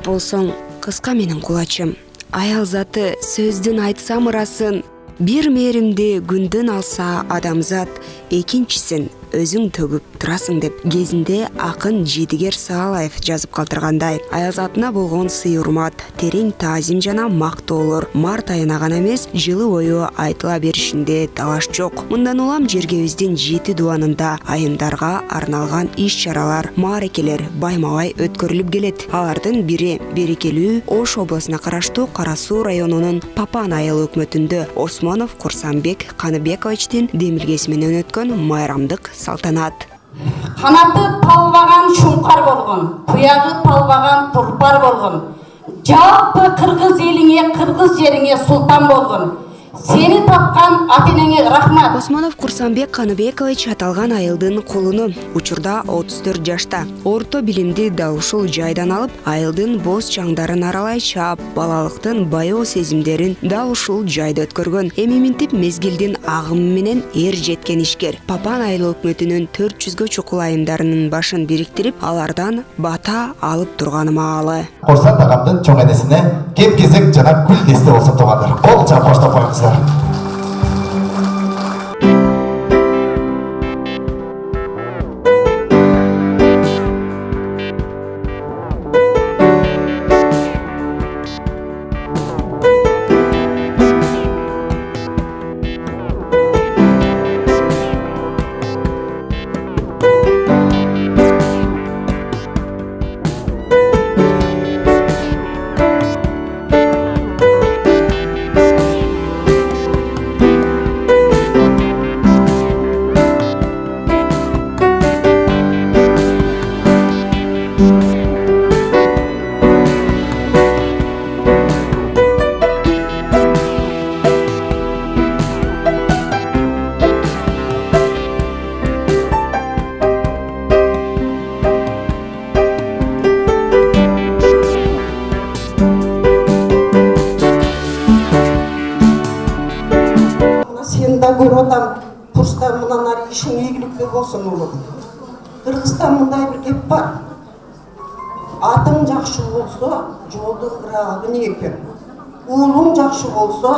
Көп болсоң, кыска менин кулачым. Аял заты сөздүн айтсам ырасын, бир мээримди күндөн алса адамзат, экинчисин өзүң төгүп турасың деп кезинде акын Жидигер Саалаев жазып калтыргандай, аял затына болгон сый урмат, терең таазим жана мактоолор март айына гана эмес, жылы бою айтыла беришинде талаш жок. Мындан улам жергебиздин 7 дубанында айымдарга арналган иш-чаралар, маарекелер байма-бай өткөрүлүп келет. Алардын бири берекелүү Ош облусуна караштуу Кара Суу районунун Папан айыл өкмөтүндө Осмонов Курсанбек Каныбековичтин демилгеси менен өткөн майрамдык салтанат. Канаты талбаган шуңкар болгон, туягы талбаган турпар болгон. Жалпы кыргыз элиңе, кыргыз жериңе султан болгон. Сени тапкан ата-энеңе рахмат. Осмонов Курсанбек Каныбекович аталган айылдын кулуну. Учурда 34 жашта. Орто билимди дал ушул жайдан алып, айылдын боз чаңдарын аралай чаап, балалыктын баяу сезимдерин дал ушул жайда өткөргөн. Эми минтип мезгилдин агымы менен эр жеткен ишкер. Папан айыл өкмөтүнүн 400гө чукул айымдарынын башын бириктирип, алардан бата алып турганы маалы. Корсан тагамдын чоң энесине кеп-кезек жана гүл десте болсо туугандар. Кол чаап баштап коюңуздар. Көрөдам Курста мынан ары ишиң ийгиликтүү болсун улум. Кыргызстан мындай бир кеп бар. Атың жакшы болсо, жолдун ырагы не экен. Уулуң жакшы болсо,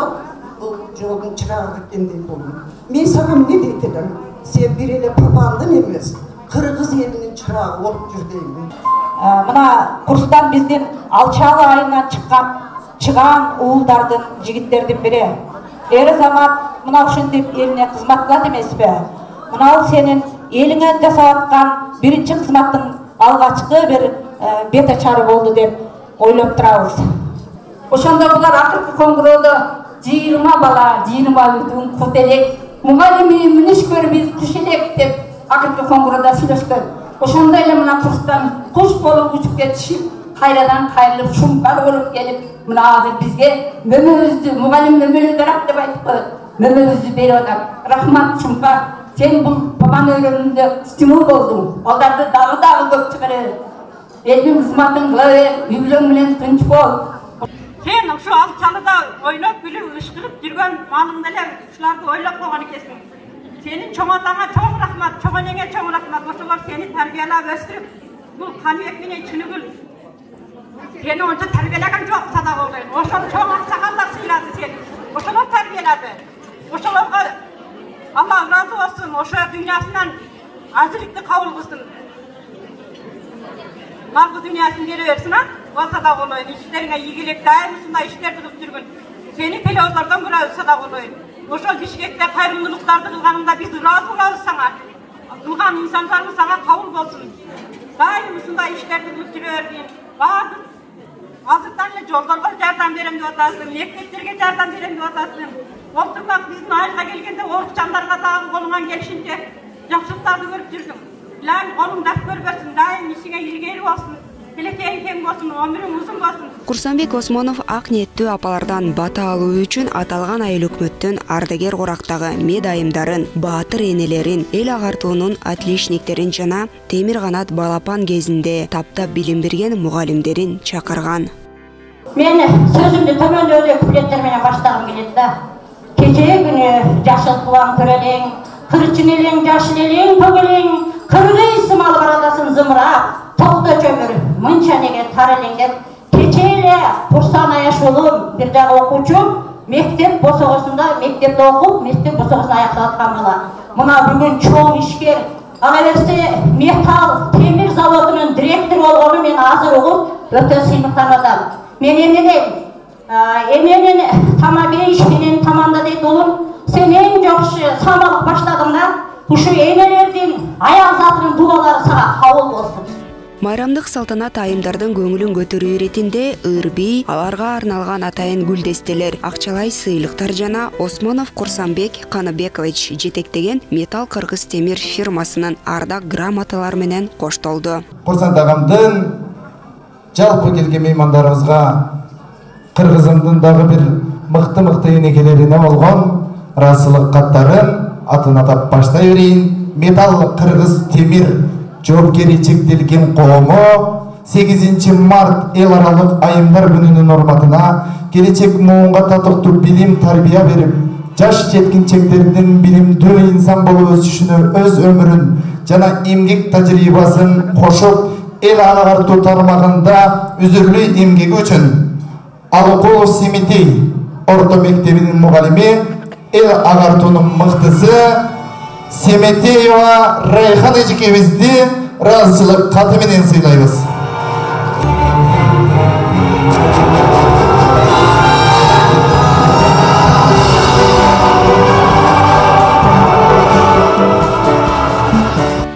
бул жолдун чырагы экендей болду. Мен сага эмне дейт элем? Сен бир эле папандын эмес, кыргыз элинин чырагы болуп жүр дейм. Мына Курстан биздин Алчалы айынан чыган уулдардын, жигиттердин бири. Эр замат мына ушинтип элине кызмат кылат эмеспи? Мына сенин элиңе жасап аткан биринчи кызматтын алгачкы бир бет ачары болду деп ойлоп турабыз. Ошондо булар акыркы коңгуроодо 20 бала, 20 бүтүн кут элек, мугалими мүнүш көрүп куш элек деп акыркы коңгуроодо сүйлөшкөн. Ошондой эле мына Курстан куш болуп учуп кетишип, кайрадан кайрылып шумкар болуп келип, мына азыр бизге мөмөбүздү, мугалим мөмөлөдөрак деп айтып коет. Мөмөбүздү берип атат. Рахмат шумкар. Сен бул папан өйрөнүндө стимул болдуң. Балдарды дагы көп чыгарып, элдин кызматын кыла бер, үй-бүлөң менен тынч бол. Сен ушу Алчалыда ойлоп күлүп, ышкырып жүргөн малыңды эле ушуларды ойлоп койгон экенсиң. Сенин чоң атаңа чоң рахмат, чоң энеңе чоң рахмат. Ошолор сени тарбиялап өстүрүп, бул Каныбек менен Чыныгүл сени онча тарбиялagан жок, садак болойн. Ошол чоң аксакалдар сыйлады сени. Ошолор тарбиялады. Ошолорго Аллах разы болсун, ошо дүйнөсүнөн ажырыкты кабыл кылсын. Малгы дүйнөсүн бере берсин, болса да болойн. Иштериңе ийгилик, дайым ушундай иштерди кылып жүргөн. Сени телевизордон көрөбүз да болойн. Ошол Бишкекте кайрымдуулуктарды кылганыңда биз ыраазы болобуз сага. Кылган инсандарыбыз сага кабыл болсун. Дайым ушундай иштерди кылып жүрө бергин. Баардык азырдан эле жолдорго жардам берем деп атасың, мектептерге жардам берем деп атасың. Олтурмак биздин айылга келгенде оорукчандарга дагы колуңан келишинче жакшылыктарды көрүп жүрдүң. Илайым колуң дат көрбөсүн, дайым ишиңе илгери болсун. Келечегиң кең болсун, өмүрүң узун болсун. Курсанбек Осмонов ак ниеттүү апалардан бата алуу үчүн аталган айыл өкмөттүн ардагер корактагы мед айымдарын, баатыр энелерин, эл агартуунун отличниктерин жана темир канат балапан кезинде таптап билим берген мугалимдерин чакырган. Мен сөзүмдү төмөндөгү куплеттер менен баштагым келет да. Кечээ күнү жашыл кулан көрөлең, кырчын элең, жашыл элең, төгөлең, кыргыз сымал баралдасын зымырап, токто чөмүр, мынча неге тар элең деп эле Курсан Аяшулум бир жагы окуучу, мектеп босогосунда мектепте окуп, мектеп босогосун аяктап аткан бала. Мына бүгүн чоң ишкер, ага берсе металл темир заводунун директору болгону мен азыр угуп өтө сыймыктанып атам. Мен эмнени тамака иш менен тамамда дейт улум, сен эң жакшы самалык баштадың да, ушу энелердин аяк затынын дубалары сага кабыл болсун. Майрамдык салтанат айымдардын көңүлүн көтөрүү иретинде ырбий, аларга арналган атайын гүлдестелер, акчалай сыйлыктар жана Осмонов Курсанбек Каныбекович жетектеген Металл Кыргыз темир фирмасынын ардак грамоталары менен коштолду. Курсан тагамдын жалпы келген меймандарыбызга Кыргызымдын дагы бир мыкты энекелерине болгон ыраазычылык каттарын атын атап баштай берейин. Металл Кыргыз темир жоопкерчиликтелген коому 8 март эл аралык айымдар күнүнүн урматына келечек муунга татыктуу билим тарбия берип, жаш жеткинчектердин билимдүү инсан болуп өсүшүнө өз өмүрүн жана эмгек тажрыйбасын кошуп, эл агартуу тармагында үзүрлүү эмгеги үчүн Алыкулов Семетей орто мектебинин мугалими, эл агартуунун мыктысы Семетеева Райхан эжекебизди ыраазычылык каты менен сыйлайбыз.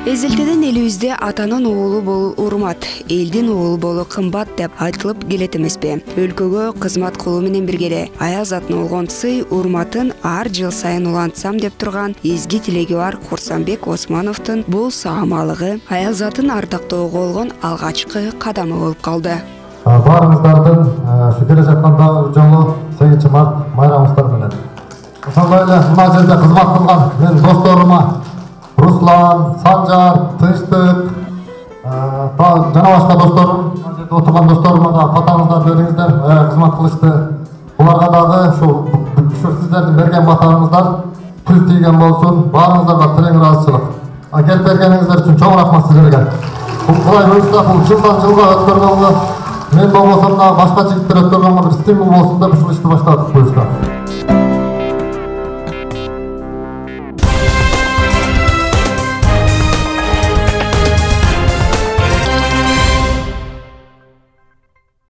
Эзелтеден элибизде атанын уулу болуу урмат, элдин уулу болуу кымбат деп айтылып келет эмеспи? Өлкөгө кызмат кылуу менен бирге аяз атын болгон сый урматын ар жыл сайын улантсам деп турган эзги тилеги бар Курсанбек Осмоновдун бул саамалыгы аяз атын ардактоого болгон алгачкы кадамы болуп калды. Баарыңыздардын келе жаткан жолу 8 март майрамыңыздар менен. Ошондой эле мына жерде кызмат кылган менин досторума Руслан, Санжар, Тынчтык, жана башка досторум, отурган досторума да батаңыздар бериңиздер, кызмат кылышты. Буларга дагы ушу сиздердин берген батаңыздар күз тийген болсун, баарыңыздарга терең ыраазычылык. Келип бергениңиздер үчүн чоң рахмат сиздерге. Булай буюрса, бул жылдан жылга өткөргөнгө, мен болбосом да башка жигиттер өткөргөнгө бир стимул болсун деп ушул ишти баштадык буюрса.